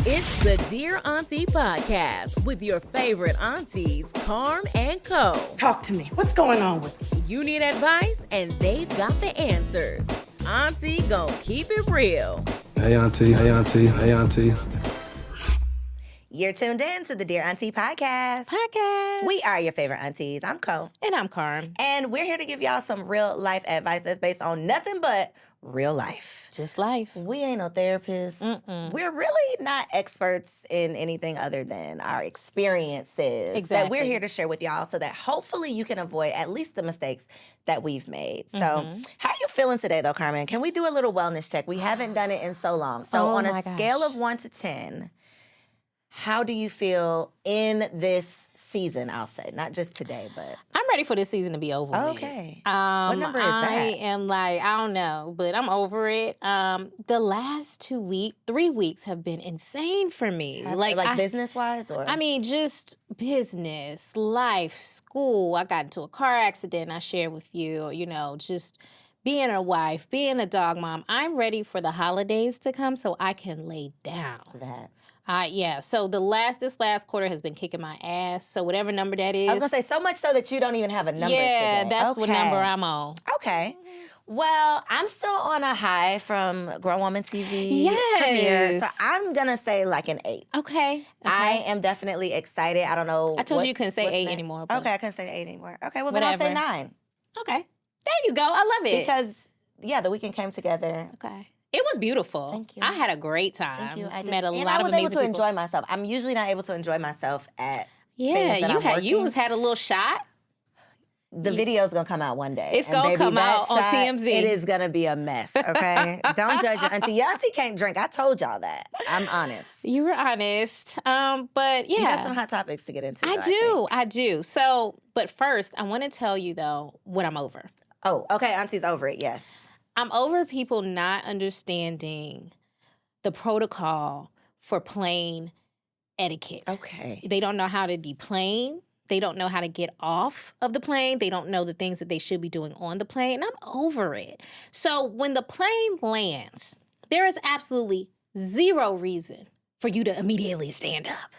It's the Dear Aunty podcast with your favorite aunties, Carm and Koe. Talk to me. What's going on with you? You need advice, and they've got the answers. Auntie gon' keep it real. Hey, Auntie. Hey, Auntie. Hey, Auntie. You're tuned in to the Dear Aunty podcast. We are your favorite aunties. I'm Koe. And I'm Carm. And we're here to give y'all some real life advice that's based on nothing but real life. Just life. We ain't no therapists. We're really not experts in anything other than our experiences that we're here to share with y'all so that hopefully you can avoid at least the mistakes that we've made. So how are you feeling today, though, Carmen? Can we do a little wellness check? We haven't done it in so long. So on a scale of 1 to 10, how do you feel in this season, I'll say? Not just today, but... I'm ready for this season to be over with. Okay. What number is that? I am like, I don't know, but I'm over it. The last 3 weeks have been insane for me. Like business-wise? Or? I mean, just business, life, school. I got into a car accident I shared with you, just... being a wife, being a dog mom. I'm ready for the holidays to come so I can lay down. So this last quarter has been kicking my ass. So whatever number that is. I was going to say, so much so that you don't even have a number today. Yeah, that's what number I'm on. Okay. Well, I'm still on a high from Grown Woman TV premiere. So I'm going to say like an 8. Okay. I am definitely excited. I don't know. I told you couldn't say 8 anymore. Okay, I couldn't say 8 anymore. Okay, well, then I'll say 9. Okay. There you go. I love it. Because, the weekend came together. Okay. It was beautiful. Thank you. I had a great time. Thank you. I met a and lot of amazing people. I was able to enjoy myself. I'm usually not able to enjoy myself at things that I'm working. You had a little shot. The video's going to come out one day. It's going to come out on TMZ. It is going to be a mess, okay? Don't judge your auntie. Your auntie can't drink. I told y'all that. I'm honest. You were honest. But yeah. You got some hot topics to get into. I do. So, but first, I want to tell you, though, what I'm over. Oh, okay. Auntie's over it, yes. I'm over people not understanding the protocol for plane etiquette. Okay. They don't know how to deplane. They don't know how to get off of the plane. They don't know the things that they should be doing on the plane. And I'm over it. So when the plane lands, there is absolutely zero reason for you to immediately stand up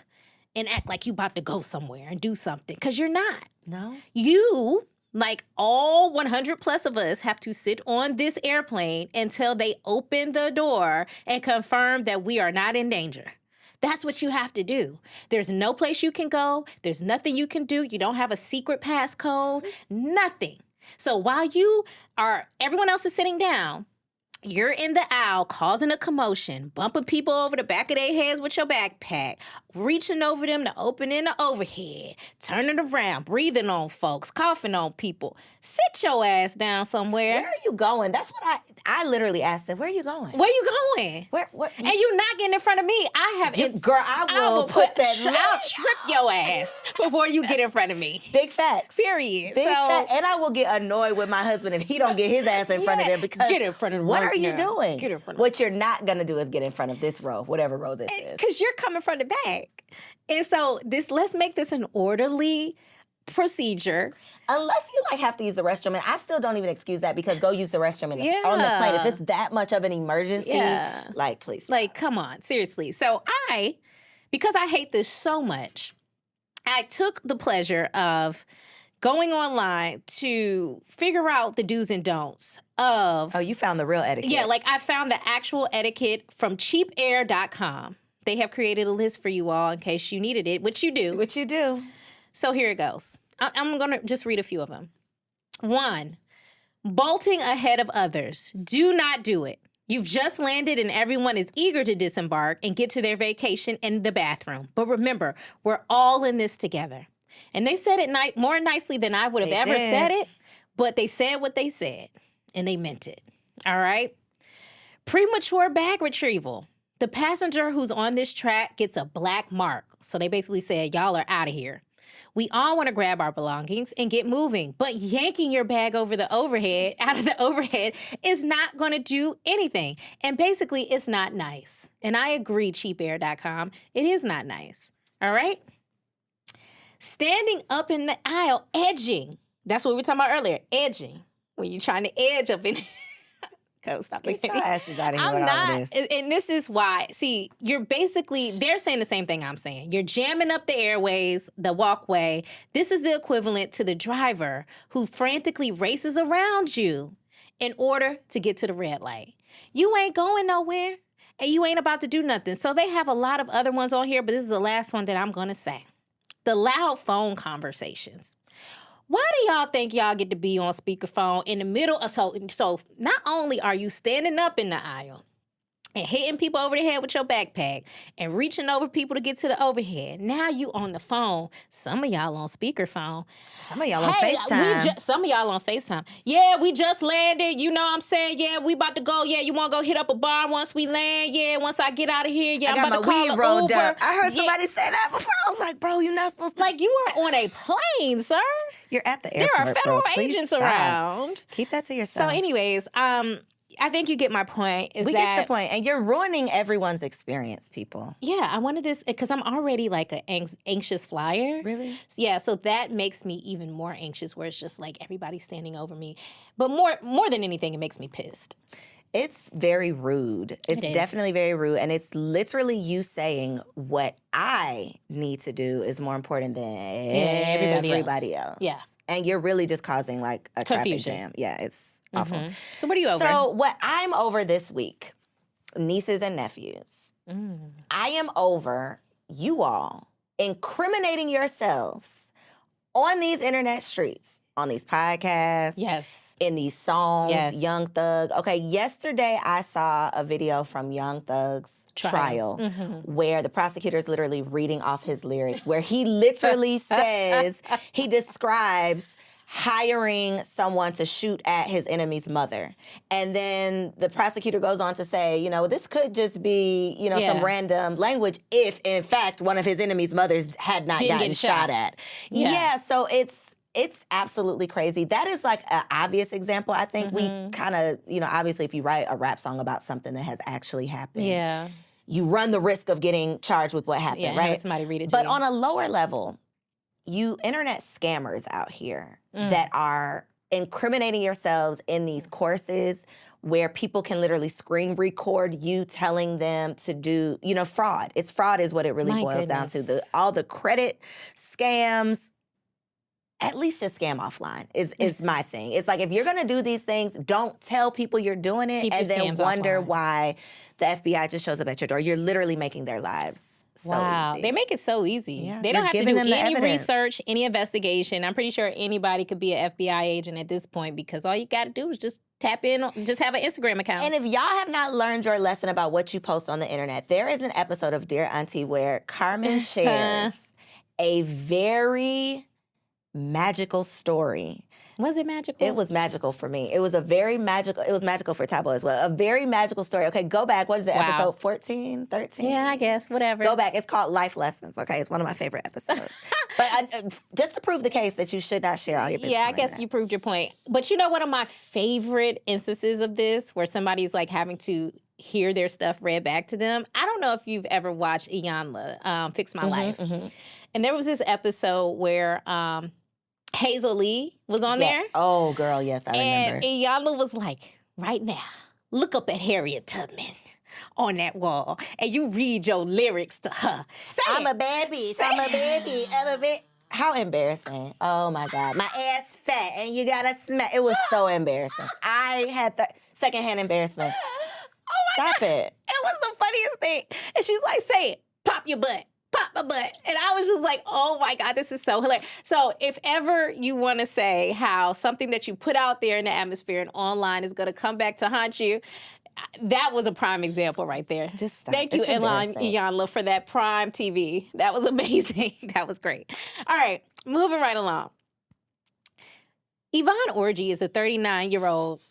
and act like you about to go somewhere and do something, because you're not. No? You... like all 100 plus of us have to sit on this airplane until they open the door and confirm that we are not in danger. That's what you have to do. There's no place you can go. There's nothing you can do. You don't have a secret passcode, nothing. So while everyone else is sitting down, you're in the aisle causing a commotion, bumping people over the back of their heads with your backpack, reaching over them to open in the overhead, turning around, breathing on folks, coughing on people. Sit your ass down somewhere. Where are you going? That's what I literally asked them. Where are you going? Where you going? Where? And you not getting in front of me. Girl, I will put that. I'll trip your ass before you get in front of me. Big facts. Period. Big facts. And I will get annoyed with my husband if he don't get his ass in front of them, because get in front of them. What are you doing? Get in front of What you're not going to do is get in front of this row, whatever row this is. Because you're coming from the back. And so let's make this an orderly procedure. Unless you have to use the restroom, and I still don't even excuse that, because go use the restroom on the plane. If it's that much of an emergency, please stop. Come on, seriously. So because I hate this so much, I took the pleasure of going online to figure out the do's and don'ts of... Oh, you found the real etiquette. Yeah, I found the actual etiquette from cheapair.com. They have created a list for you all in case you needed it, which you do. Which you do. So here it goes. I'm going to just read a few of them. 1, bolting ahead of others. Do not do it. You've just landed and everyone is eager to disembark and get to their vacation in the bathroom. But remember, we're all in this together. And they said it more nicely than I would have ever said it, but they said what they said, and they meant it. All right? Premature bag retrieval. The passenger who's on this track gets a black mark. So they basically said, y'all are out of here. We all want to grab our belongings and get moving, but yanking your bag out of the overhead is not going to do anything. And basically, it's not nice. And I agree, cheapair.com, it is not nice. All right? Standing up in the aisle, edging. That's what we were talking about earlier, edging. When you're trying to edge up in Koe, stop Get looking your at me. asses out of here I'm with all not, of this. and this is why. See, they're saying the same thing I'm saying. You're jamming up the airways, the walkway. This is the equivalent to the driver who frantically races around you in order to get to the red light. You ain't going nowhere, and you ain't about to do nothing. So they have a lot of other ones on here, but this is the last one that I'm going to say. The loud phone conversations. Why do y'all think y'all get to be on speakerphone in the middle of so not only are you standing up in the aisle and hitting people over the head with your backpack and reaching over people to get to the overhead, now you on the phone. Some of y'all on speakerphone. Some of y'all on FaceTime. Some of y'all on FaceTime. Yeah, we just landed. You know what I'm saying? Yeah, we about to go. Yeah, you want to go hit up a bar once we land? Yeah, once I get out of here. Yeah, I I'm got about my to call weed an rolled Uber. up. I heard somebody say that before. I was like, bro, you're not supposed to. Like, you are on a plane, sir. You're at the There airport, are federal bro. Please agents stop. around. Keep that to So yourself. anyways, I think you get my point. We get your point. And you're ruining everyone's experience, people. Yeah, I wanted this because I'm already like an anxious flyer. Really? Yeah, so that makes me even more anxious where it's just like everybody's standing over me. But more than anything, it makes me pissed. It's very rude. It's It is. definitely very rude. And it's literally you saying what I need to do is more important than everybody else. Yeah. And you're really just causing like a Confusion. traffic jam. Yeah, it's awful. So what are you over? So what I'm over this week, nieces and nephews, I am over you all incriminating yourselves on these internet streets, on these podcasts, Yes. in these songs, Yes. Young Thug. Okay, yesterday I saw a video from Young Thug's trial where the prosecutor is literally reading off his lyrics, where he literally says, he describes hiring someone to shoot at his enemy's mother. And then the prosecutor goes on to say, you know, this could just be, you know, some random language if, in fact, one of his enemy's mothers had not Didn't gotten get shot shot. at. Yeah. Yeah, so it's absolutely crazy. That is like an obvious example. I think we kind of, you know, obviously if you write a rap song about something that has actually happened, Yeah. you run the risk of getting charged with what happened, Yeah, right? have somebody read it to But you. on a lower level, you internet scammers out here that are incriminating yourselves in these courses where people can literally screen record you telling them to do, you know, fraud. It's fraud is what it really My boils down to. goodness. All the credit scams, at least just scam offline is my thing. It's like if you're gonna do these things, don't tell people you're doing it Keep your and then scams wonder offline. why the FBI just shows up at your door. You're literally making their lives so Wow, easy. they make it so easy. Yeah, They you're don't have to giving do them the any evidence. research, any investigation. I'm pretty sure anybody could be an FBI agent at this point because all you got to do is just tap in, just have an Instagram account. And if y'all have not learned your lesson about what you post on the internet, there is an episode of Dear Aunty where Carmen shares a very magical story. Was it magical? It was magical for me. It was magical for Tabo as well. A very magical story. Okay, go back. What is it, Wow. episode 14, 13? Yeah, I guess, whatever. Go back. It's called Life Lessons, okay? It's one of my favorite episodes. But just to prove the case that you should not share all your business. Yeah, I on the guess internet. you proved your point. But you know, one of my favorite instances of this where somebody's like having to hear their stuff read back to them. I don't know if you've ever watched Iyanla, Fix My Life. And there was this episode where Hazel Lee was on there. Oh, girl, yes, I remember. And Iyanla was like, right now, look up at Harriet Tubman on that wall and you read your lyrics to her. Say I'm it. a bad bitch. I'm a bad bitch. I'm a bitch. How embarrassing. Oh, my God. My ass fat and you got to smack. It was so embarrassing. I had the secondhand embarrassment. Stop it. It was the funniest thing. And she's like, say it, pop your butt. Pop my butt. And I was just like, oh my God, this is so hilarious. So if ever you want to say how something that you put out there in the atmosphere and online is going to come back to haunt you, that was a prime example right there. Just stop. Thank you, It's embarrassing. Iyanla, for that prime TV. That was amazing. That was great. All right, moving right along. Yvonne Orji is a 39-year-old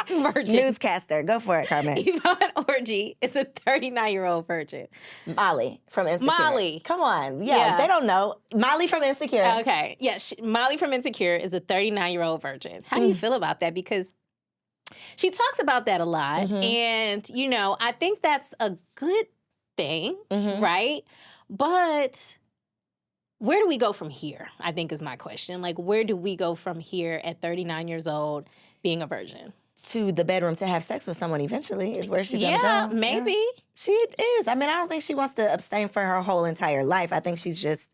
virgin. Newscaster. Go for it, Carmen. Yvonne Orji is a 39-year-old virgin. Molly from Insecure. Molly. Come on. Yeah. Yeah, they don't know. Molly from Insecure. Okay. Yeah, Molly from Insecure is a 39-year-old virgin. How do you feel about that? Because she talks about that a lot. And, you know, I think that's a good thing, right? But where do we go from here, I think is my question. Like, where do we go from here at 39 years old being a virgin? to the bedroom to have sex with someone eventually is where she's going to go. Yeah, maybe. She is. I mean, I don't think she wants to abstain for her whole entire life. I think she's just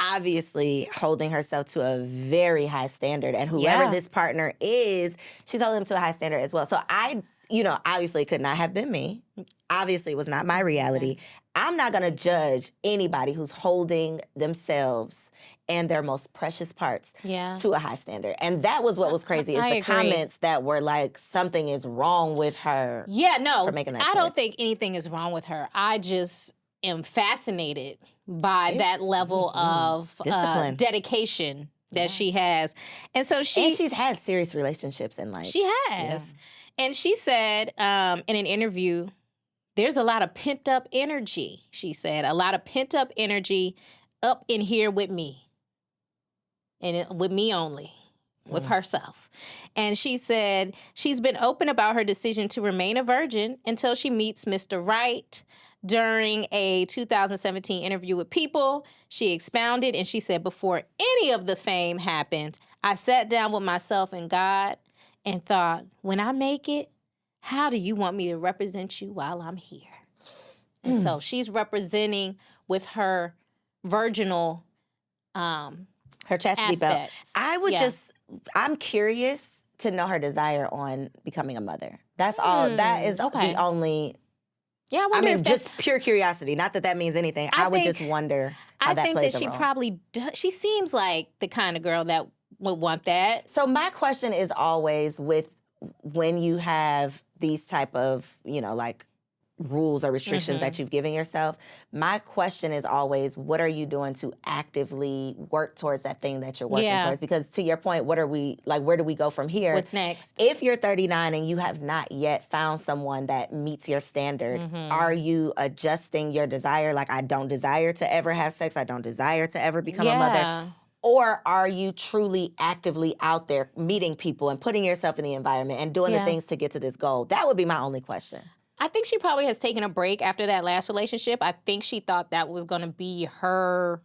obviously holding herself to a very high standard. And whoever this partner is, she's holding him to a high standard as well. So obviously it could not have been me. Obviously it was not my reality. I'm not going to judge anybody who's holding themselves and their most precious parts to a high standard. And that was what was crazy is the comments that were like, something is wrong with her. Yeah, no, for making that I choice. don't think anything is wrong with her. I just am fascinated by that level of discipline, dedication that she has. And so she's had serious relationships in life. She has. Yeah. And she said in an interview, there's a lot of pent-up energy, she said. A lot of pent-up energy up in here with me. And with me only. With herself. And she said she's been open about her decision to remain a virgin until she meets Mr. Right. During a 2017 interview with People, she expounded and she said, before any of the fame happened, I sat down with myself and God and thought, when I make it, how do you want me to represent you while I'm here? And so she's representing with her virginal her chastity belt. I would I'm curious to know her desire on becoming a mother. That's all. That is the only. Yeah, I mean, just pure curiosity. Not that means anything. I would just wonder how that plays a role. I think that she probably does. She seems like the kind of girl that would want that. So my question is always with when you have these type of, like rules or restrictions that you've given yourself, my question is always, what are you doing to actively work towards that thing that you're working towards? Because to your point, where do we go from here? What's next? If you're 39 and you have not yet found someone that meets your standard, are you adjusting your desire? Like, I don't desire to ever have sex. I don't desire to ever become a mother. Or are you truly actively out there meeting people and putting yourself in the environment and doing the things to get to this goal? That would be my only question. I think she probably has taken a break after that last relationship. I think she thought that was going to be her.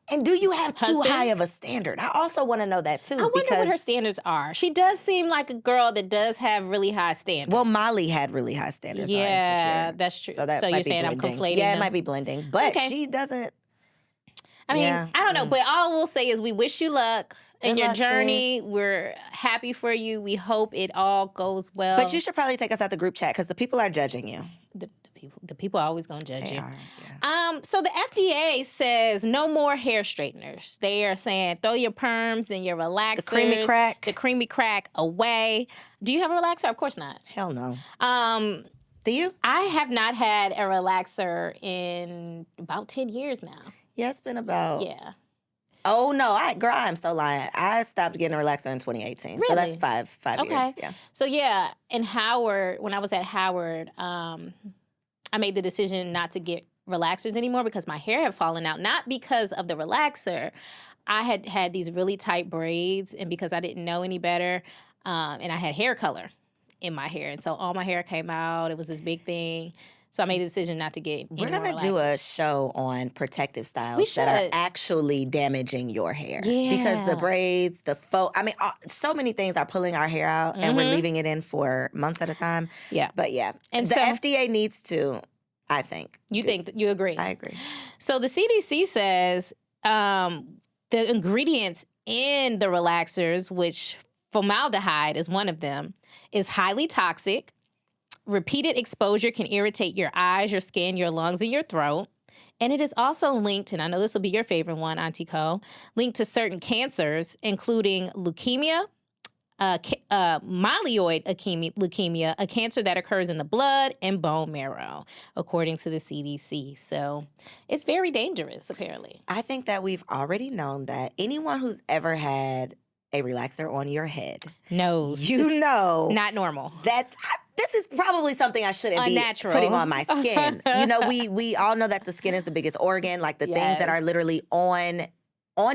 And do you have too high of a standard? I also want to know that too. I wonder what her standards are. She does seem like a girl that does have really high standards. Well, Molly had really high standards. Yeah, that's true. So, you're saying I'm conflating Yeah, them? it might be blending. But she doesn't. I mean, I don't know. But all we'll say is we wish you luck in your journey. We're happy for you. We hope it all goes well. But you should probably take us out the group chat because the people are judging you. The people are always going to judge they you. Are, yeah. So the FDA says no more hair straighteners. They are saying throw your perms and your relaxers. The creamy crack away. Do you have a relaxer? Of course not. Hell no. Do you? I have not had a relaxer in about 10 years now. Yeah, it's been about. Yeah. Oh, no. I'm so lying. I stopped getting a relaxer in 2018. Really? So that's five years. Yeah. So, in Howard, when I was at Howard, I made the decision not to get relaxers anymore because my hair had fallen out. Not because of the relaxer. I had these really tight braids, and because I didn't know any better, and I had hair color in my hair. And so all my hair came out. It was this big thing. So I made a decision not to get any We're going to do a show on protective styles that are actually damaging your hair. Yeah. Because the braids, the faux, so many things are pulling our hair out and we're leaving it in for months at a time. Yeah. But and the FDA needs to, I think. You agree? I agree. So the CDC says the ingredients in the relaxers, which formaldehyde is one of them, is highly toxic. Repeated exposure can irritate your eyes, your skin, your lungs, and your throat. And it is also linked, and I know this will be your favorite one, Aunty Koe, linked to certain cancers, including leukemia, myeloid leukemia, a cancer that occurs in the blood and bone marrow, according to the CDC. So it's very dangerous, apparently. I think that we've already known that anyone who's ever had a relaxer on your head knows. You know. Not normal. This is probably something I shouldn't be putting on my skin. We all know that the skin is the biggest organ. Like the things that are literally on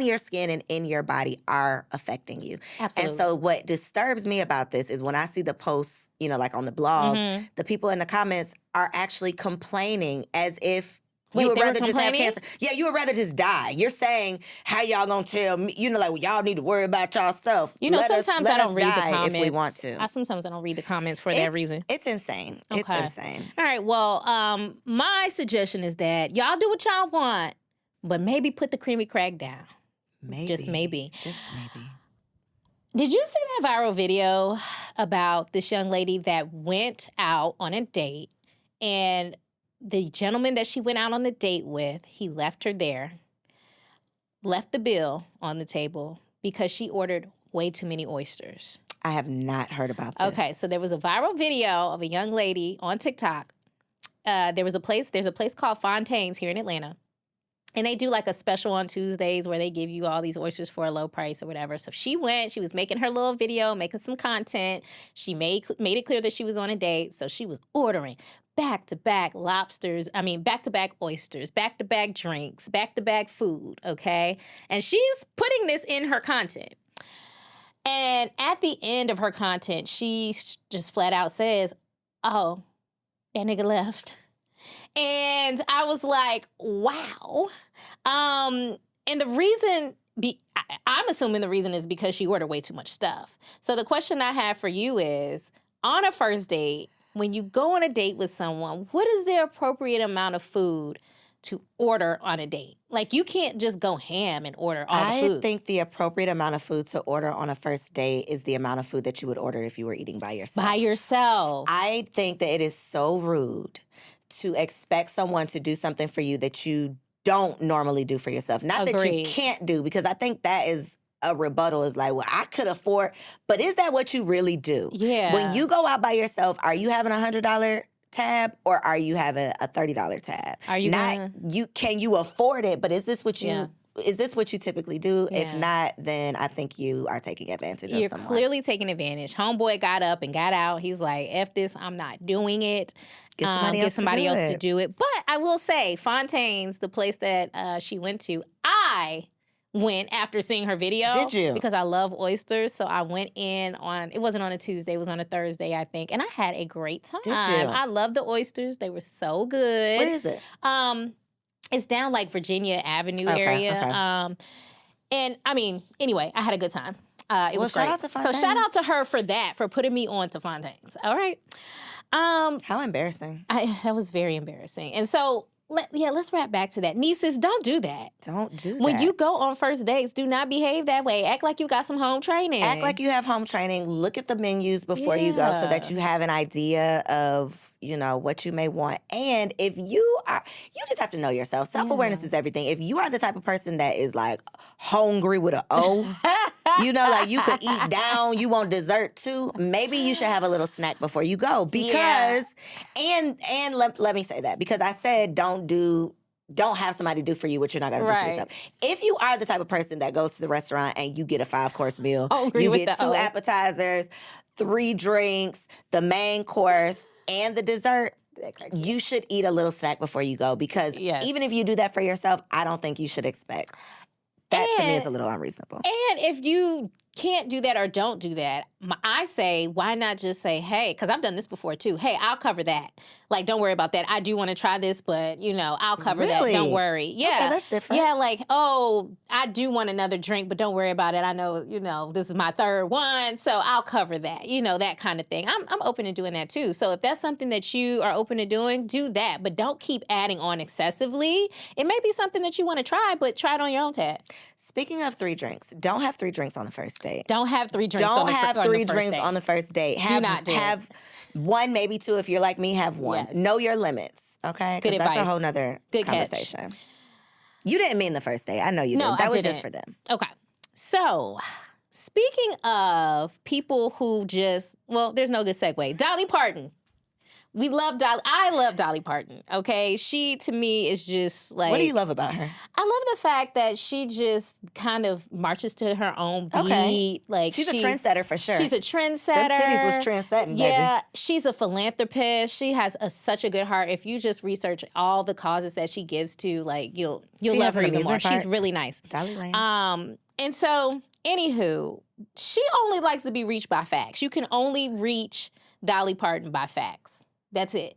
your skin and in your body are affecting you. Absolutely. And so what disturbs me about this is when I see the posts, like on the blogs, the people in the comments are actually complaining as if You Wait, would they were rather just have complaining? cancer. Yeah, you would rather just die. You're saying, how y'all gonna tell me, like, well, y'all need to worry about yourself. Sometimes I don't read the comments. if we want to. Sometimes I don't read the comments for that reason. It's insane. Okay. It's insane. All right, well, my suggestion is that y'all do what y'all want, but maybe put the creamy crack down. Maybe. Just maybe. Just maybe. Did you see that viral video about this young lady that went out on a date, and the gentleman that she went out on the date with, he left her there, left the bill on the table because she ordered way too many oysters? I have not heard about this. Okay, so there was a viral video of a young lady on TikTok. There's a place called Fontaine's here in Atlanta. And they do like a special on Tuesdays where they give you all these oysters for a low price or whatever. So she went, she was making her little video, making some content. She made it clear that she was on a date. So she was ordering back-to-back back-to-back oysters, back-to-back drinks, back-to-back food, okay? And she's putting this in her content. And at the end of her content, she just flat out says, "Oh, that nigga left." And I was like, wow. And the reason, I'm assuming the reason is because she ordered way too much stuff. So the question I have for you is, on a first date, when you go on a date with someone, what is the appropriate amount of food to order on a date? Like, you can't just go ham and order all the food. I think the appropriate amount of food to order on a first date is the amount of food that you would order if you were eating by yourself. By yourself. I think that it is so rude to expect someone to do something for you that you don't normally do for yourself. Not that you can't do, because I think that is a rebuttal, is like, well, I could afford, but is that what you really do? Yeah. When you go out by yourself, are you having $100 tab or are you having a $30 tab? Are you can you afford it, but is this what you Is this what you typically do? Yeah. If not, then I think you are taking advantage of someone. You're clearly taking advantage. Homeboy got up and got out. He's like, F this, I'm not doing it. Get somebody else to do it. But I will say, Fontaine's, the place that she went to, I went after seeing her video. Did you? Because I love oysters. So I went in it wasn't on a Tuesday, it was on a Thursday, I think. And I had a great time. Did you? I love the oysters. They were so good. Where is it? It's down like Virginia Avenue area. Okay. And I mean, anyway, I had a good time. It was shout great. out to Fontaine's. So shout out to her for that, for putting me on to Fontaine's. All right. How embarrassing. That was very embarrassing. And so, let's wrap back to that. Nieces, don't do that. Don't do that. When you go on first dates, do not behave that way. Act like you got some home training. Act like you have home training. Look at the menus before you go so that you have an idea of, what you may want. And if you just have to know yourself. Self-awareness is everything. If you are the type of person that is like hungry with an O, like you could eat down, you want dessert too, maybe you should have a little snack before you go. Because, and let me say that, because I said don't have somebody do for you what you're not going to do for yourself. If you are the type of person that goes to the restaurant and you get a 5-course meal, you get 2 appetizers, 3 drinks, the main course, and the dessert, you should eat a little snack before you go, because even if you do that for yourself, I don't think you should expect. That to me is a little unreasonable. And if you can't do that or don't do that, I say, why not just say, hey, because I've done this before too. Hey, I'll cover that. Like, don't worry about that. I do want to try this, but, I'll cover that. Don't worry. Yeah. Okay, that's different. Yeah, like, oh, I do want another drink, but don't worry about it. I know, this is my 3rd one, so I'll cover that. That kind of thing. I'm open to doing that too. So if that's something that you are open to doing, do that. But don't keep adding on excessively. It may be something that you want to try, but try it on your own tab. Speaking of 3 drinks, don't have 3 drinks on the first date. Don't have 3 drinks Don't on the have first 3 date. drinks on the first date. Do not do have it. 1, maybe 2. If you're like me, have 1. Yes. Know your limits, okay? Good Because that's advice. a whole nother Good conversation. You didn't mean the first date. I know you didn't. That was just for them. Okay. So, speaking of people who there's no good segue. Dolly Parton. We love Dolly. I love Dolly Parton, okay? She, to me, is just like... What do you love about her? I love the fact that she just kind of marches to her own beat. Okay. Like, She's a trendsetter for sure. She's a trendsetter. Them titties was trendsetting, baby. Yeah, she's a philanthropist. She has such a good heart. If you just research all the causes that she gives to, like, you'll love her even more. She's really nice. Dolly Land. And so, anywho, she only likes to be reached by facts. You can only reach Dolly Parton by facts. That's it.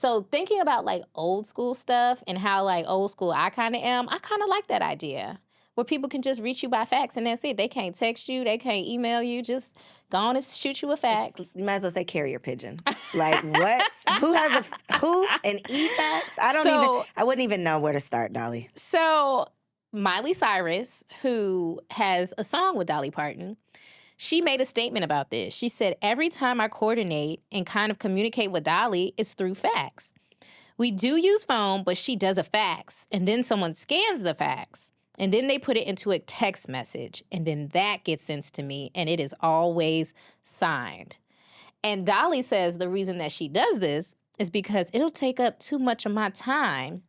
So thinking about like old school stuff and how like old school I kind of am, I kind of like that idea where people can just reach you by fax and that's it. They can't text you, they can't email you, just go on and shoot you a fax. You might as well say carrier pigeon. Like what? An e-fax? I wouldn't even know where to start, Dolly. So Miley Cyrus, who has a song with Dolly Parton, she made a statement about this. She said, every time I coordinate and kind of communicate with Dolly, it's through fax. We do use phone, but she does a fax, and then someone scans the fax, and then they put it into a text message, and then that gets sent to me, and it is always signed. And Dolly says the reason that she does this is because it'll take up too much of my time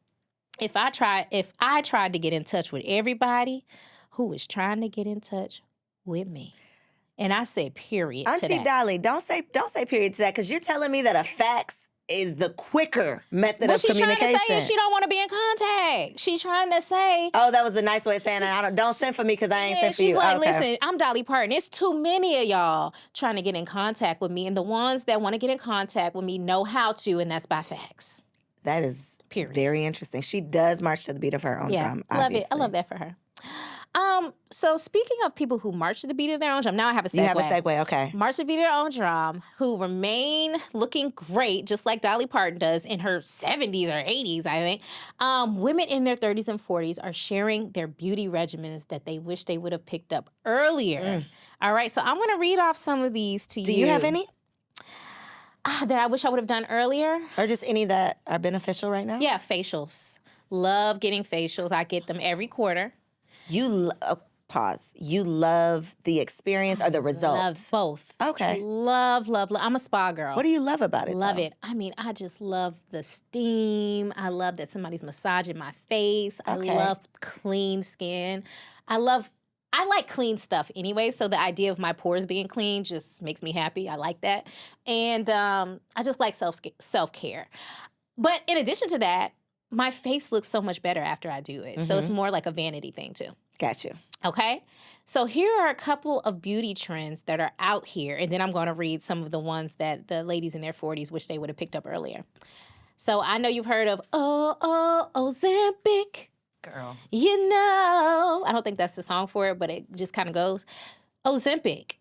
if I tried to get in touch with everybody who is trying to get in touch with me. And I say period to Auntie that. Dolly, don't say period to that, because you're telling me that a fax is the quicker method of communication. What she's trying to say is she don't want to be in contact. She's trying to say... Oh, that was a nice way of saying it. Don't send for me because I ain't sent for you. She's like, okay. Listen, I'm Dolly Parton. It's too many of y'all trying to get in contact with me, and the ones that want to get in contact with me know how to, and that's by fax. That is period. Very interesting. She does march to the beat of her own drum, obviously. Love it. I love that for her. So speaking of people who march to the beat of their own drum, now I have a segue. You have a segue, okay. March to the beat of their own drum, who remain looking great, just like Dolly Parton does in her 70s or 80s, I think. Women in their 30s and 40s are sharing their beauty regimens that they wish they would have picked up earlier. All right, so I'm going to read off some of these to you. Do you have any? That I wish I would have done earlier? Or just any that are beneficial right now? Yeah, facials. Love getting facials. I get them every quarter. Pause. You love the experience or the results? Love both. Okay. Love. I'm a spa girl. What do you love about it? Love it. I mean, I just love the steam. I love that somebody's massaging my face. Okay. I love clean skin. I like clean stuff anyway, so the idea of my pores being clean just makes me happy. I like that. And I just like self-care. But in addition to that, my face looks so much better after I do it. So it's more like a vanity thing too. Got you. Okay? So here are a couple of beauty trends that are out here, and then I'm going to read some of the ones that the ladies in their 40s wish they would have picked up earlier. So I know you've heard of Ozempic. Girl. You know. I don't think that's the song for it, but it just kind of goes. Ozempic.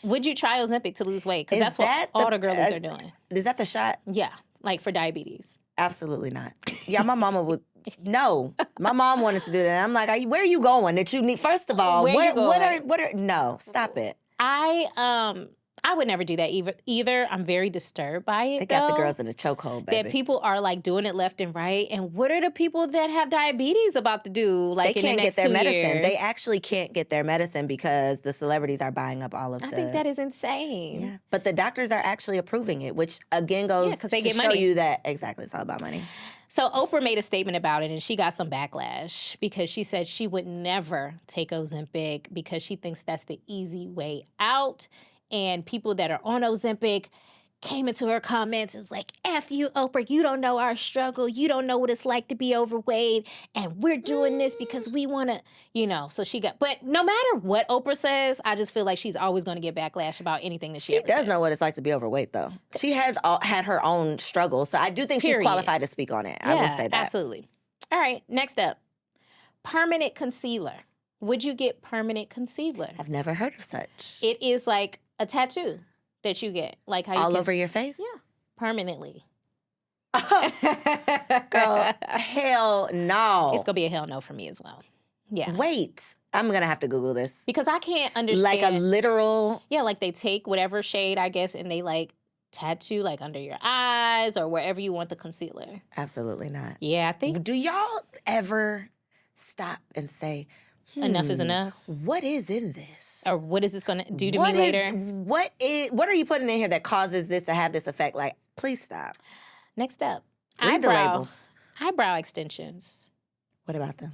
Would you try Ozempic to lose weight? Because that's what all the girlies are doing. Is that the shot? Yeah, like for diabetes. Absolutely not. Yeah, my mama would. No, my mom wanted to do that. I'm like, where are you going? That you need. First of all, what are? No, stop it. I would never do that either. I'm very disturbed by it. They got the girls in a chokehold, baby. That people are like doing it left and right. And what are the people that have diabetes about to do? Like they in can't the next get their 2 medicine. years? They actually can't get their medicine because the celebrities are buying up all of I think that is insane. Yeah, but the doctors are actually approving it, which again goes to get show money. you that exactly it's all about money. So Oprah made a statement about it, and she got some backlash because she said she would never take Ozempic because she thinks that's the easy way out. And people that are on Ozempic came into her comments and was like, F you, Oprah, you don't know our struggle. You don't know what it's like to be overweight. And we're doing this because we want to, so she got, but no matter what Oprah says, I just feel like she's always going to get backlash about anything that she ever does says. know what it's like to be overweight, though. She has had her own struggles. So I do think she's qualified to speak on it. I will say that. Absolutely. All right, next up, permanent concealer. Would you get permanent concealer? I've never heard of such. It is like a tattoo that you get. Like how you all over your face? Yeah, permanently. Girl, hell no. It's going to be a hell no for me as well. Yeah. Wait, I'm going to have to Google this. Because I can't understand. Like a literal... Yeah, like they take whatever shade, I guess, and they like tattoo like under your eyes or wherever you want the concealer. Absolutely not. Yeah, I think... Do y'all ever stop and say... enough is enough. What is in this? Or what is this going to do to me later? What are you putting in here that causes this to have this effect? Like, please stop. Next up. Read the labels. Eyebrow extensions. What about them?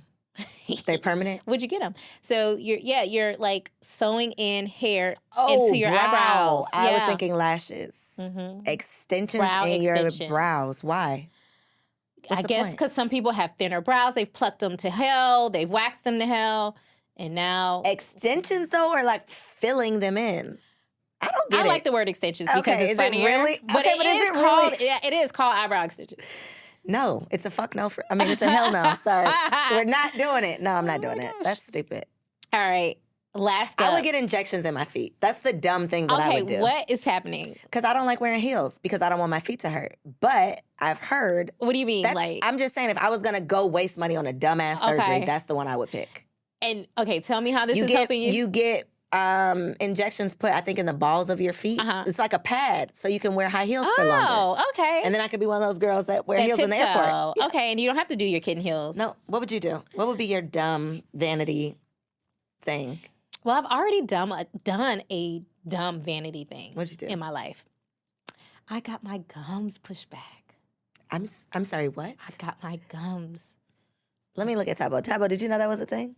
They're permanent? Would you get them? So you're like sewing in hair into your eyebrows. I was thinking lashes. Extensions in your brows. Why? I guess because some people have thinner brows. They've plucked them to hell. They've waxed them to hell. And now... Extensions, though, or like filling them in? I don't get I it. like the word extensions because Okay, it's is it funnier. really? But Okay, it but is is it called, really? yeah, it is called eyebrow extensions. No, it's a fuck no. It's a hell no. Sorry. We're not doing it. No, I'm not Oh my doing it. gosh. That's stupid. All right. Last up. I would get injections in my feet. That's the dumb thing that I would do. What is happening? Because I don't like wearing heels because I don't want my feet to hurt. But I've heard. What do you mean? I'm just saying, if I was going to go waste money on a dumbass surgery, Okay. that's the one I would pick. And okay, tell me how this is helping you. You get injections put, I think, in the balls of your feet. It's like a pad, so you can wear high heels for longer. Oh, okay. And then I could be one of those girls that wear heels in the airport. Yeah. Okay, and you don't have to do your kitten heels. No, what would you do? What would be your dumb vanity thing? Well, I've already done a dumb vanity thing. What'd you do? In my life? I got my gums pushed back. I'm sorry, what? I got my gums. Let me look at Tabo. Tabo, did you know that was a thing?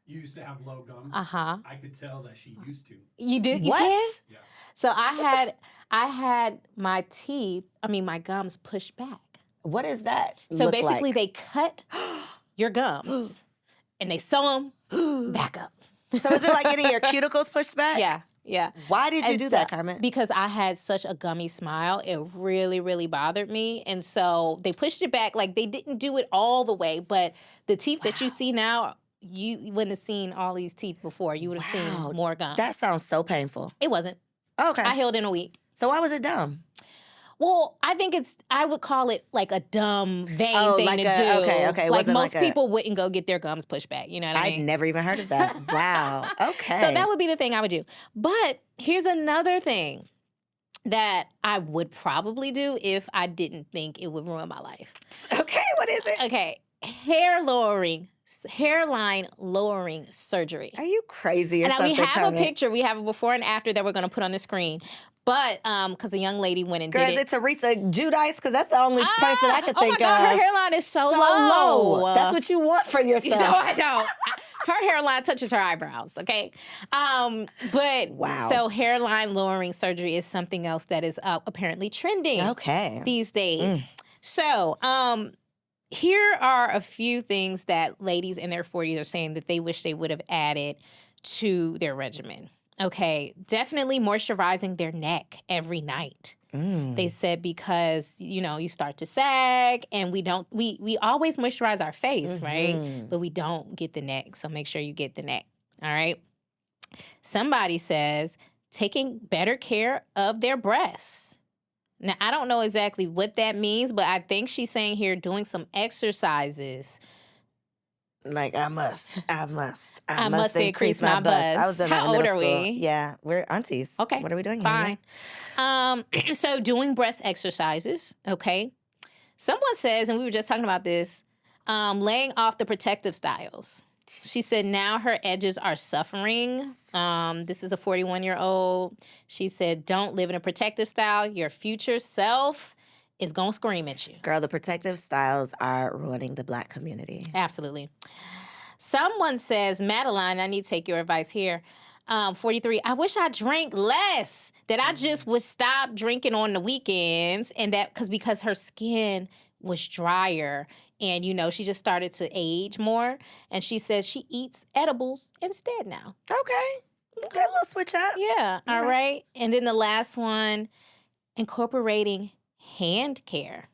You used to have low gums. Uh-huh. I could tell that she used to. You did? What? You can? Yeah. So I had my gums pushed back. What is that? So look basically like? they cut your gums and they sew them back up. So is it like getting your cuticles pushed back? Yeah, yeah. Why did you And do so- that, Carmen? Because I had such a gummy smile. It really, really bothered me. And so they pushed it back. Like, they didn't do it all the way, but the teeth that you see now, you wouldn't have seen all these teeth before. You would have seen more gums. That sounds so painful. It wasn't. Okay. I healed in a week. So why was it dumb? Well, I would call it like a dumb, vain thing like to a- do. okay, okay. It Like wasn't most like a- people wouldn't go get their gums pushed back. You know what I I'd mean? never even heard of that. Wow. Okay. So that would be the thing I would do. But here's another thing that I would probably do if I didn't think it would ruin my life. Okay, what is it? Okay, hairline lowering surgery. Are you crazy or Now something, we have Carmen? a picture. We have a before and after that we're going to put on the screen. But because the young lady went and Girl, did is it. it Teresa Giudice? Because that's the only person I could Oh think my God, of. her hairline is so low. low. That's what you want for yourself. No, I don't. Her hairline touches her eyebrows, okay? But Wow. So hairline lowering surgery is something else that is apparently trending Okay. these days. So here are a few things that ladies in their 40s are saying that they wish they would have added to their regimen. Okay, definitely moisturizing their neck every night. They said because, you start to sag and we always moisturize our face, right? But we don't get the neck. So make sure you get the neck. All right. Somebody says taking better care of their breasts. Now, I don't know exactly what that means, but I think she's saying here doing some exercises. Like, I must increase my bust. I was doing that How in middle old are school. we? Yeah, we're aunties. Okay. What are we doing Fine. here? So doing breast exercises, okay? Someone says, and we were just talking about this, laying off the protective styles. She said now her edges are suffering. This is a 41-year-old. She said, don't live in a protective style. Your future self is going to scream at you. Girl, the protective styles are ruining the Black community. Absolutely. Someone says, Madeline, I need to take your advice here. 43, I wish I drank less, that I just would stop drinking on the weekends, and that because her skin was drier and, she just started to age more. And she says she eats edibles instead now. Okay, a little switch up. Yeah, all right. And then the last one, incorporating hand care.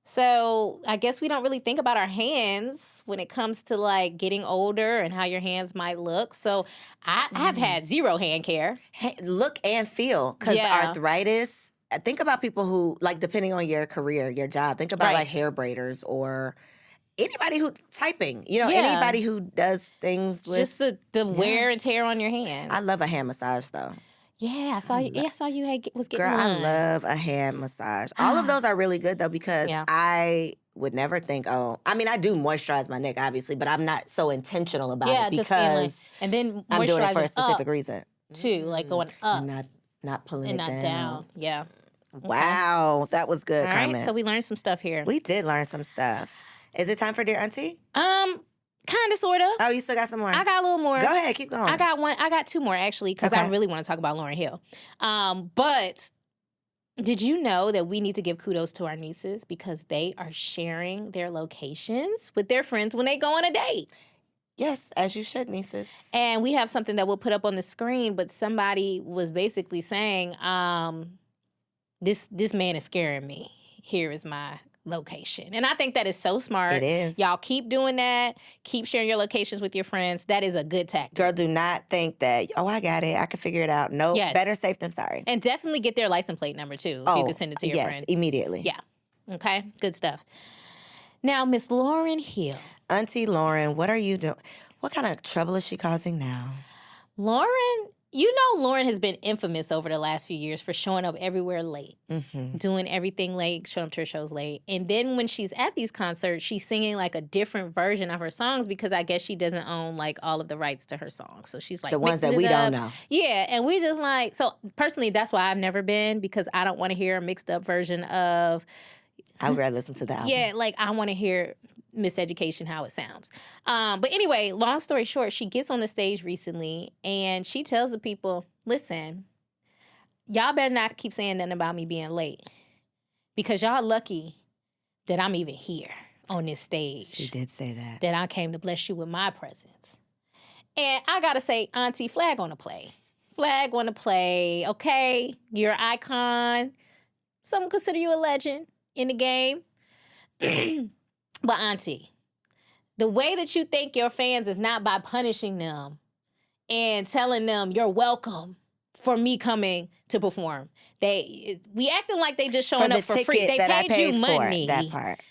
So I guess we don't really think about our hands when it comes to like getting older and how your hands might look. So I have had zero hand care. Look and feel, because arthritis. Think about people who, like, depending on your career, your job. Think about like hair braiders or anybody who typing. Anybody who does things with Just the wear and tear on your hands. I love a hand massage though. Yeah, I saw you. I saw you was getting Girl, one. I love a hand massage. All of those are really good though, because I would never think, I do moisturize my neck, obviously, but I'm not so intentional about it because and then I'm doing it for a specific up reason. too, like going up And not pulling and it not down. Yeah. Wow, that was good, All Carmen. right, so we learned some stuff here. We did learn some stuff. Is it time for Dear Aunty? Kind of, sort of. Oh, you still got some more? I got a little more. Go ahead, keep going. I got two more actually, because I really want to talk about Lauryn Hill. But did you know that we need to give kudos to our nieces because they are sharing their locations with their friends when they go on a date? Yes, as you should, nieces. And we have something that we'll put up on the screen, but somebody was basically saying, this man is scaring me. Here is my location. And I think that is so smart. It is. Y'all keep doing that. Keep sharing your locations with your friends. That is a good tactic. Girl, do not think that, I got it. I can figure it out. No, better safe than sorry. And definitely get their license plate number, too, if you can send it to your friend. Yes, immediately. Yeah. Okay, good stuff. Now, Miss Lauryn Hill. Aunty Lauryn, what are you doing? What kind of trouble is she causing now? Lauryn, Lauryn has been infamous over the last few years for showing up everywhere late, doing everything late, showing up to her shows late. And then when she's at these concerts, she's singing like a different version of her songs because I guess she doesn't own like all of the rights to her songs. So she's like the ones that we don't know. Yeah, and we just like, so personally, that's why I've never been, because I don't want to hear a mixed up version of. I would rather listen to that. Yeah, like I want to hear Miseducation how it sounds. But anyway, long story short, she gets on the stage recently and she tells the people, listen, y'all better not keep saying nothing about me being late because y'all lucky that I'm even here on this stage. She did say that. That I came to bless you with my presence. And I got to say, Auntie, flag on the play. Flag on the play, okay? You're an icon. Some consider you a legend in the game. But Auntie, the way that you thank your fans is not by punishing them and telling them you're welcome for me coming to perform. We acting like they just showing up for free. They paid you money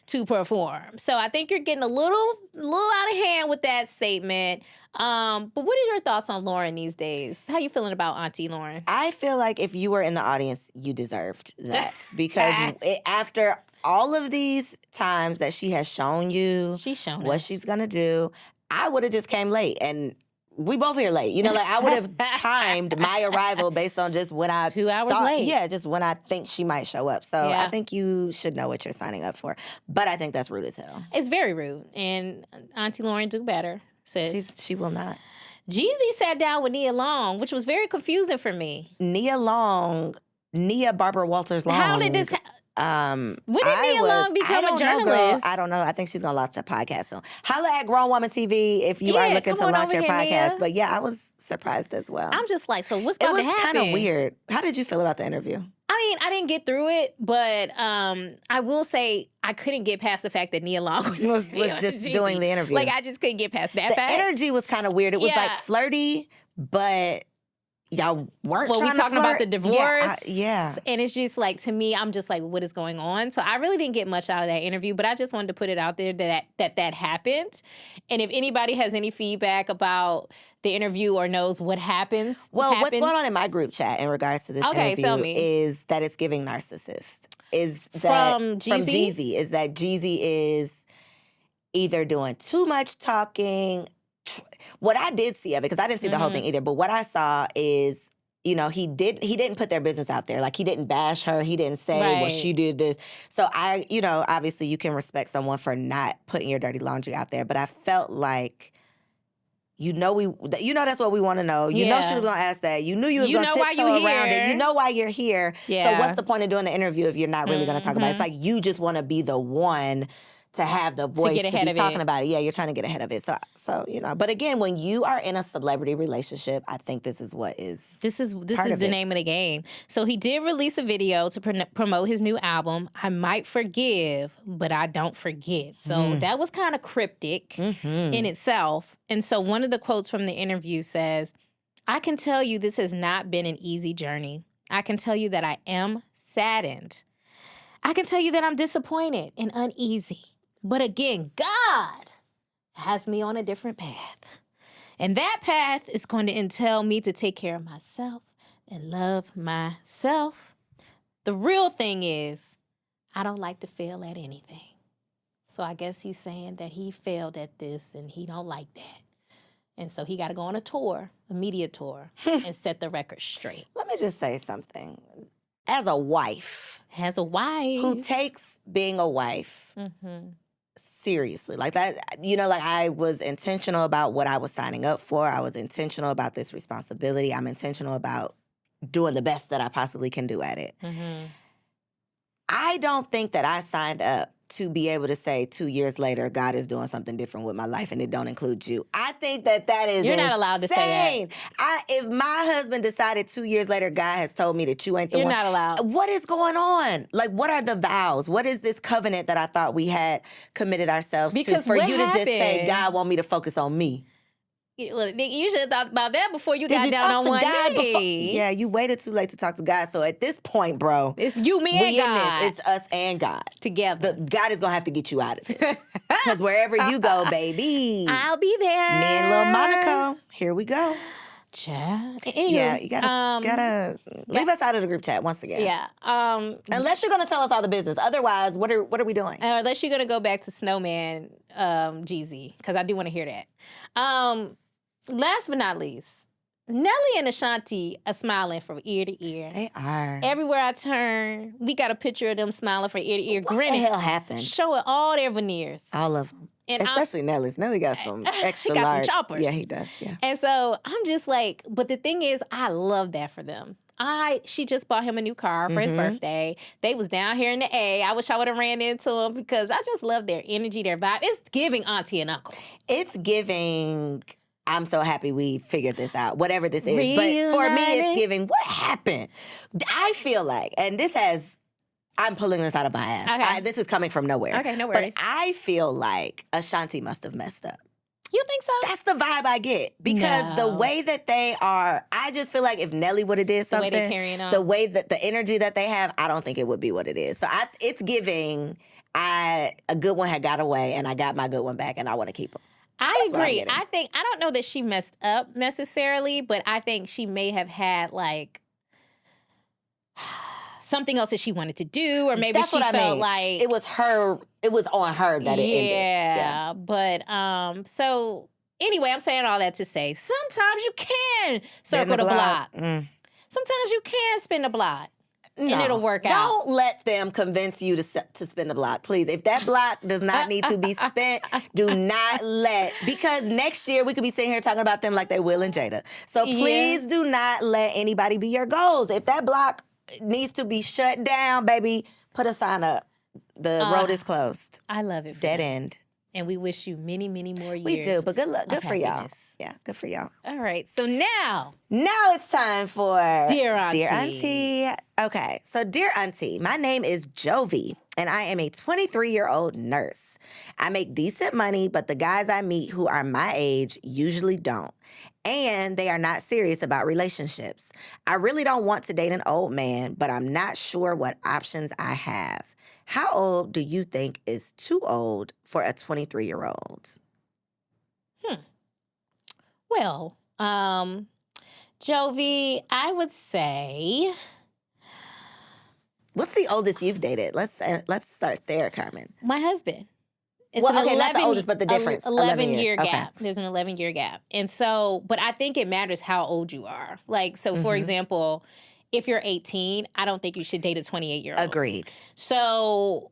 to perform. So I think you're getting a little out of hand with that statement. But what are your thoughts on Lauryn these days? How you feeling about Aunty Lauryn? I feel like if you were in the audience, you deserved that because after all of these times that she has shown you what she's gonna do, I would have just came late and we both here late. I would have timed my arrival based on just when I 2 hours late. Yeah, just when I think she might show up. So I think you should know what you're signing up for. But I think that's rude as hell. It's very rude. And Aunty Lauryn, do better, sis. She will not. Jeezy sat down with Nia Long, which was very confusing for me. Nia Barbara Walters Long. How did this when did Nia Long become a journalist? I don't know. I think she's going to launch a podcast soon. Holla at Grown Woman TV if you are looking to launch your podcast. Nia. But yeah, I was surprised as well. I'm just like, so what's about to happen? It was kind of weird. How did you feel about the interview? I mean, I didn't get through it, but I will say I couldn't get past the fact that Nia Long was just doing the interview. Like, I just couldn't get past that fact. The energy was kind of weird. It was like flirty, but y'all weren't trying to flirt. Well, we talking about the divorce. Yeah. And it's just like, to me, I'm just like, what is going on? So I really didn't get much out of that interview, but I just wanted to put it out there that happened. And if anybody has any feedback about the interview or knows what happens. What's going on in my group chat in regards to this interview is that it's giving narcissist. From Jeezy? Is that Jeezy is either doing too much talking. What I did see of it, because I didn't see the whole thing either, but what I saw is, he didn't put their business out there. Like, he didn't bash her. He didn't say, well, she did this. So obviously you can respect someone for not putting your dirty laundry out there. But I felt like, that's what we want to know. You know she was going to ask that. You knew you was going to tiptoe around it. You know why you're here. Yeah. So what's the point of doing the interview if you're not really going to talk about it? It's like you just want to be the one to have the voice to be talking about it. Yeah, you're trying to get ahead of it. So but again, when you are in a celebrity relationship, I think this is the name of the game. So he did release a video to promote his new album, I Might Forgive, But I Don't Forget. So that was kind of cryptic in itself. And so one of the quotes from the interview says, I can tell you this has not been an easy journey. I can tell you that I am saddened. I can tell you that I'm disappointed and uneasy. But again, God has me on a different path. And that path is going to entail me to take care of myself and love myself. The real thing is, I don't like to fail at anything. So I guess he's saying that he failed at this and he don't like that. And so he got to go on a media tour, and set the record straight. Let me just say something. As a wife. Who takes being a wife seriously. Like that, I was intentional about what I was signing up for. I was intentional about this responsibility. I'm intentional about doing the best that I possibly can do at it. I don't think that I signed up to be able to say 2 years later, God is doing something different with my life and it don't include you. I think that is You're not allowed to say that. If my husband decided 2 years later, God has told me that you ain't the You're one. not allowed. What is going on? Like, what are the vows? What is this covenant that I thought we had committed ourselves to Because for what you to just say, happened- God want me to focus on me? Look, you should have thought about that before you Did got you down talk on to one God knee. Yeah, you waited too late to talk to God. So at this point, bro, It's you, me, and we God. in this. It's us and God. Together. God is going to have to get you out of this. Because wherever you go, baby. I'll be there. Me and little Monaco. Here we go. Child. Anywho, Yeah, you gotta leave us out of the group chat once again. Yeah. Unless you're gonna tell us all the business. Otherwise, what are we doing? Unless you're gonna go back to Snowman, Jeezy, because I do want to hear that. Last but not least, Nelly and Ashanti are smiling from ear to ear. They are. Everywhere I turn, we got a picture of them smiling from ear to ear, grinning. What the hell happened? Showing all their veneers. All of them. And especially Nelly's. Nelly got some extra he got large. some choppers. Yeah, he does. Yeah. And so I'm just like, but the thing is, I love that for them. She just bought him a new car for his birthday. They was down here in the A. I wish I would have ran into him because I just love their energy, their vibe. It's giving auntie and uncle. It's giving. I'm so happy we figured this out, whatever this is. But for me, it's giving, what happened? I feel like, and I'm pulling this out of my ass. Okay. This is coming from nowhere. Okay, no worries. But I feel like Ashanti must have messed up. You think so? That's the vibe I get. Because the way that they are, I just feel like if Nelly would have did something, the way they carrying on. the way that the energy that they have, I don't think it would be what it is. So it's giving, a good one had got away and I got my good one back and I want to keep him. I That's what I'm agree. getting. I don't know that she messed up necessarily, but I think she may have had like something else that she wanted to do, or maybe That's she what I felt mean. like It was on her that it ended. Yeah, but so anyway, I'm saying all that to say sometimes you can circle the block. Sometimes you can spin the block. And it'll work out. Don't let them convince you to spin the block, please. If that block does not need to be spent, do not because next year we could be sitting here talking about them like they Will and Jada. So please do not let anybody be your goals. If that block needs to be shut down, baby, put a sign up. The road is closed. I love it. Dead end. And we wish you many, many more years. We do, but good luck. Good for y'all. happiness. Yeah, good for y'all. All right, so now It's time for Dear Aunty. Dear Aunty. Okay, so Dear Aunty, my name is Jovi, and I am a 23-year-old nurse. I make decent money, but the guys I meet who are my age usually don't. And they are not serious about relationships. I really don't want to date an old man, but I'm not sure what options I have. How old do you think is too old for a 23-year-old? Well, Jovi, I would say, What's the oldest you've dated? Let's start there, Carmen. my husband. It's Well, okay, not the oldest, but the difference. 11 years. 11-year Okay. gap. There's an 11-year gap. And so, but I think it matters how old you are. Like, so for example, if you're 18, I don't think you should date a 28-year-old. Agreed. So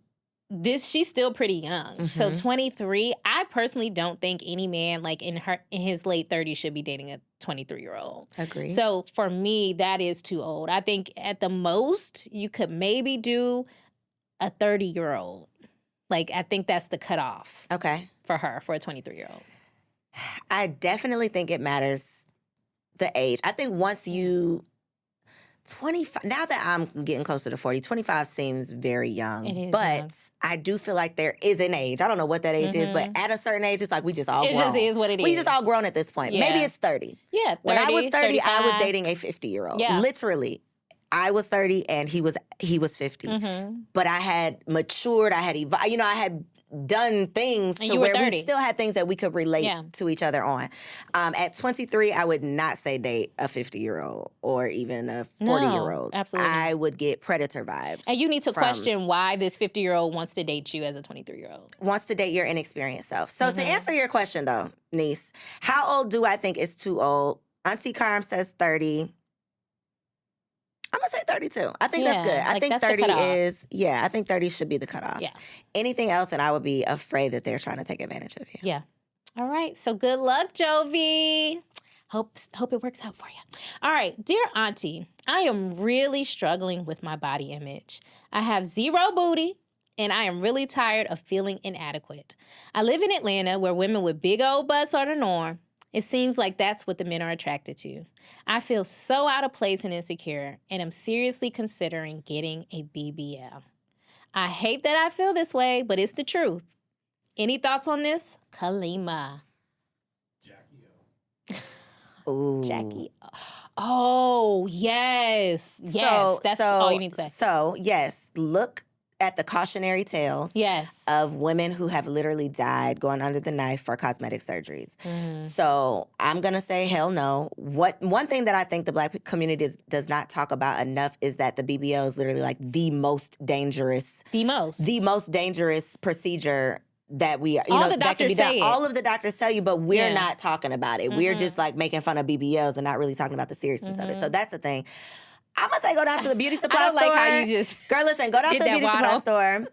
she's still pretty young. So 23, I personally don't think any man like in his late 30s should be dating a 23-year-old. Agreed. So for me, that is too old. I think at the most you could maybe do a 30-year-old. Like I think that's the cutoff Okay. for her for a 23-year-old. I definitely think it matters the age. I think once you 25, now that I'm getting closer to 40, 25 seems very young. It is but young. I do feel like there is an age. I don't know what that age is, but at a certain age, it's like we just all It grown. just is what it We is. just all grown at this point. Yeah. Maybe it's 30. Yeah, 30, When I was 30, I was 35. dating a 50-year-old. Yeah. Literally. I was 30 and he was 50. But I had matured, I had done things And to you were where 30. we still had things that we could relate Yeah. to each other on. At 23, I would not say date a 50-year-old or even a 40-year-old. absolutely. I would get predator vibes. And you need to from- question why this 50-year-old wants to date you as a 23-year-old. Wants to date your inexperienced self. So to answer your question though, niece, how old do I think is too old? Auntie Carm says 30. I'm gonna say 32. I think that's Yeah, good. I like, think that's the 30 cutoff. I think 30 should be the cutoff. Yeah. Anything else, and I would be afraid that they're trying to take advantage of you. Yeah. All right. So good luck, Jovi. Hope it works out for you. All right. Dear Auntie, I am really struggling with my body image. I have zero booty and I am really tired of feeling inadequate. I live in Atlanta where women with big old butts are the norm. It seems like that's what the men are attracted to. I feel so out of place and insecure, and I'm seriously considering getting a BBL. I hate that I feel this way, but it's the truth. Any thoughts on this? Kalima. Jackie O. Ooh. Jackie. Oh, yes. Yes. That's all you need to say. So, yes, look at the cautionary tales Yes. of women who have literally died going under the knife for cosmetic surgeries. Mm-hmm. So I'm going to say hell no. One thing that I think the Black community does not talk about enough is that the BBL is literally like the most dangerous procedure that we, All the that can be doctors done. say it. All of the doctors tell you, but we're Yeah. not talking about it. We're just like making fun of BBLs and not really talking about the seriousness of it. So that's the thing. I'm going to say go down to the beauty supply I store. don't like how you just Girl, listen, go down to did the that beauty supply waddle. store.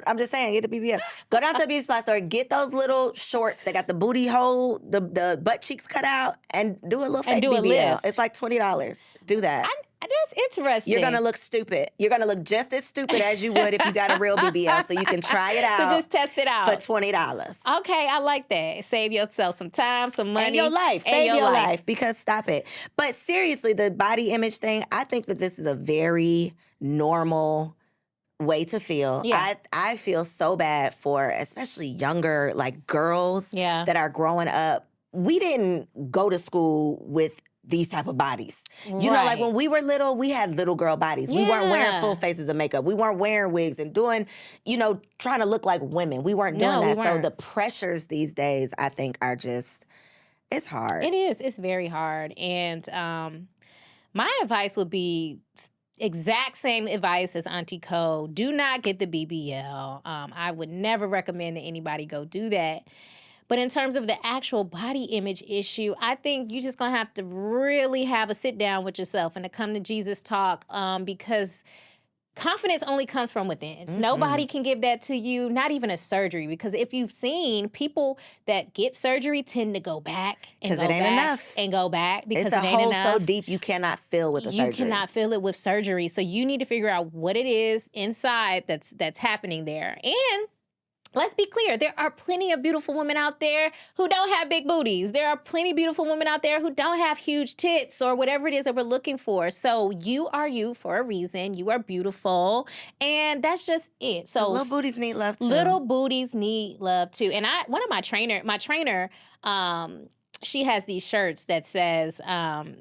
I'm just saying, get the BBL. Go down to the beauty supply store, get those little shorts that got the booty hole, the butt cheeks cut out, and do a little fake do a BBL. lift. It's like $20. Do that. That's interesting. You're gonna look stupid. You're gonna look just as stupid as you would if you got a real BBL. So you can try it out. So just test it out. For $20. Okay, I like that. Save yourself some time, some money. And your life. And Save your life. Because stop it. But seriously, the body image thing, I think that this is a very normal way to feel. Yeah. I feel so bad for especially younger like girls that are growing up. We didn't go to school with these type of bodies. You know, like when we were little, we had little girl bodies. We weren't wearing full faces of makeup. We weren't wearing wigs and doing, trying to look like women. We weren't doing that. So the pressures these days, I think, are just, it's hard. It is. It's very hard. And my advice would be exact same advice as Aunty Koe. Do not get the BBL. I would never recommend that anybody go do that. But in terms of the actual body image issue, I think you're just going to have to really have a sit down with yourself and to come to Jesus talk because confidence only comes from within. Mm-hmm. Nobody can give that to you, not even a surgery. Because if you've seen people that get surgery tend to go back and go it ain't back enough. and go back because it's a it ain't hole enough. so deep you cannot fill with a surgery. You cannot fill it with surgery. So you need to figure out what it is inside that's happening there. And let's be clear, there are plenty of beautiful women out there who don't have big booties. There are plenty of beautiful women out there who don't have huge tits or whatever it is that we're looking for. So you are you for a reason. You are beautiful. And that's just it. So little booties need love too. Little booties need love too. And my trainer, she has these shirts that says,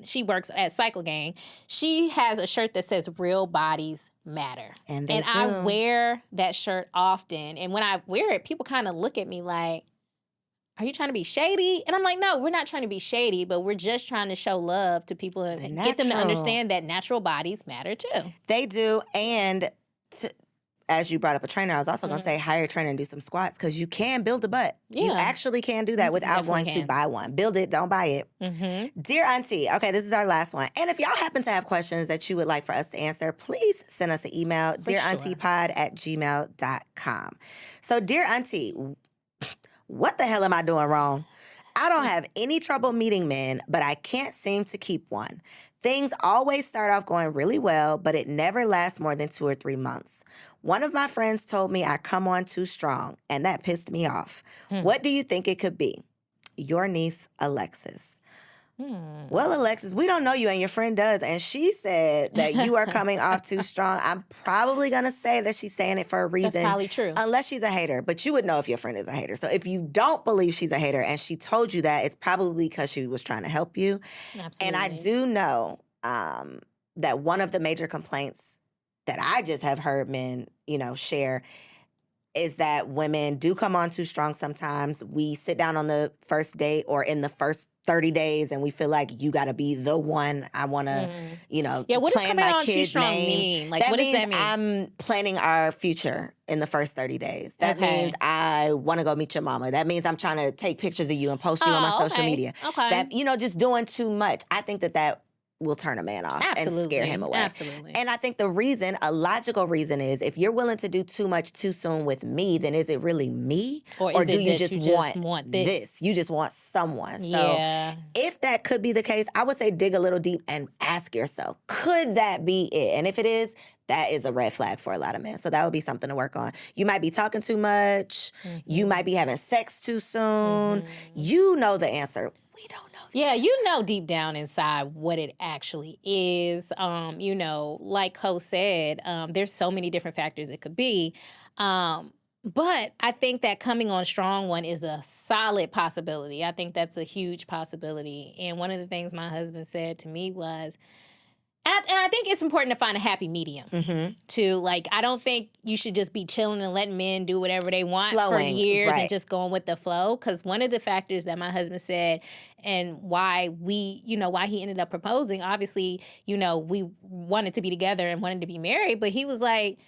she works at Cycle Gang. She has a shirt that says real bodies matter. And I wear that shirt often. And when I wear it, people kind of look at me like, are you trying to be shady? And I'm like, no, we're not trying to be shady, but we're just trying to show love to people and get them to understand that natural bodies matter too. They do. And as you brought up a trainer, I was also going to say hire a trainer and do some squats because you can build a butt. Yeah. You actually can do that without going to buy one. Build it, don't buy it. Mm-hmm. Dear Aunty, okay, this is our last one. And if y'all happen to have questions that you would like for us to answer, please send us an email, dearauntipod@gmail.com. So, Dear Aunty, what the hell am I doing wrong? I don't have any trouble meeting men, but I can't seem to keep one. Things always start off going really well, but it never lasts more than 2 or 3 months. One of my friends told me I come on too strong, and that pissed me off. What do you think it could be? Your niece, Alexis. Well, Alexis, we don't know you, and your friend does, and she said that you are coming off too strong. I'm probably going to say that she's saying it for a reason. That's probably true. Unless she's a hater, but you would know if your friend is a hater. So if you don't believe she's a hater and she told you that, it's probably because she was trying to help you. Absolutely. And I do know that one of the major complaints that I just have heard men, share is that women do come on too strong sometimes. We sit down on the first date or in the first 30 days and we feel like you got to be the one. I want to, what does plan coming my on too kid's strong name. mean? Like, what does that mean? I'm planning our future in the first 30 days. That means I want to go meet your mama. That means I'm trying to take pictures of you and post you on my social media. Okay. That, just doing too much. I think that will turn a man off and scare him away. Absolutely. And I think a logical reason is if you're willing to do too much too soon with me, then is it really me? Or do you just want this? You just want someone. So if that could be the case, I would say dig a little deep and ask yourself, could that be it? And if it is, that is a red flag for a lot of men. So that would be something to work on. You might be talking too much. You might be having sex too soon. You know the answer. We don't know. Yeah, you know deep down inside what it actually is. You know, like Koe said, there's so many different factors it could be. But I think that coming on strong one is a solid possibility. I think that's a huge possibility. And one of the things my husband said to me was, and I think it's important to find a happy medium. To like, I don't think you should just be chilling and letting men do whatever they want for years and just going with the flow. Because one of the factors that my husband said and why why he ended up proposing, obviously, we wanted to be together and wanted to be married, but he was like,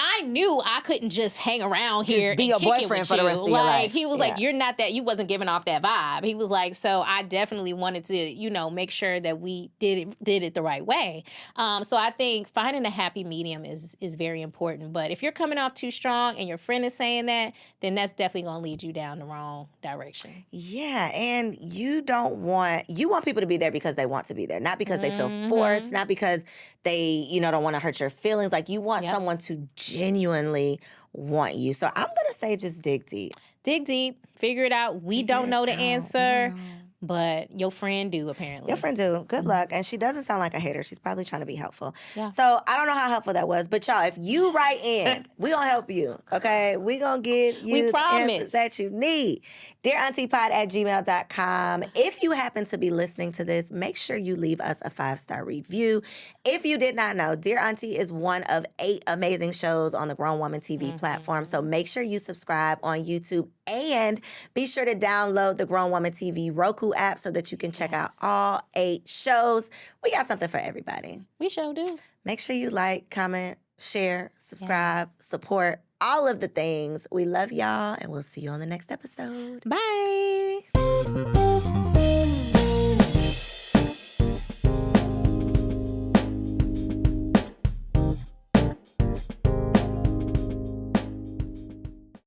I knew I couldn't just hang around here be and your boyfriend for the rest of your life. He was like, you're not that, you wasn't giving off that vibe. He was like, so I definitely wanted to, make sure that we did it the right way. So I think finding a happy medium is very important. But if you're coming off too strong and your friend is saying that, then that's definitely going to lead you down the wrong direction. Yeah, and you want people to be there because they want to be there, not because they feel forced, not because they, don't want to hurt your feelings. Like, you want someone to genuinely want you. So I'm going to say just dig deep. Dig deep. Figure it out. We don't know the answer, but your friend do, apparently. Your friend do. Good luck. And she doesn't sound like a hater. She's probably trying to be helpful. Yeah. So I don't know how helpful that was, but y'all, if you write in, we going to help you, okay? We going to give you the answers that you need. DearAuntiePod@gmail.com. If you happen to be listening to this, make sure you leave us a 5-star review. If you did not know, Dear Aunty is one of 8 amazing shows on the Grown Woman TV platform. So make sure you subscribe on YouTube and be sure to download the Grown Woman TV Roku app so that you can check out all 8 shows. We got something for everybody. We sure do. Make sure you like, comment, share, subscribe, support, all of the things. We love y'all, and we'll see you on the next episode. Bye.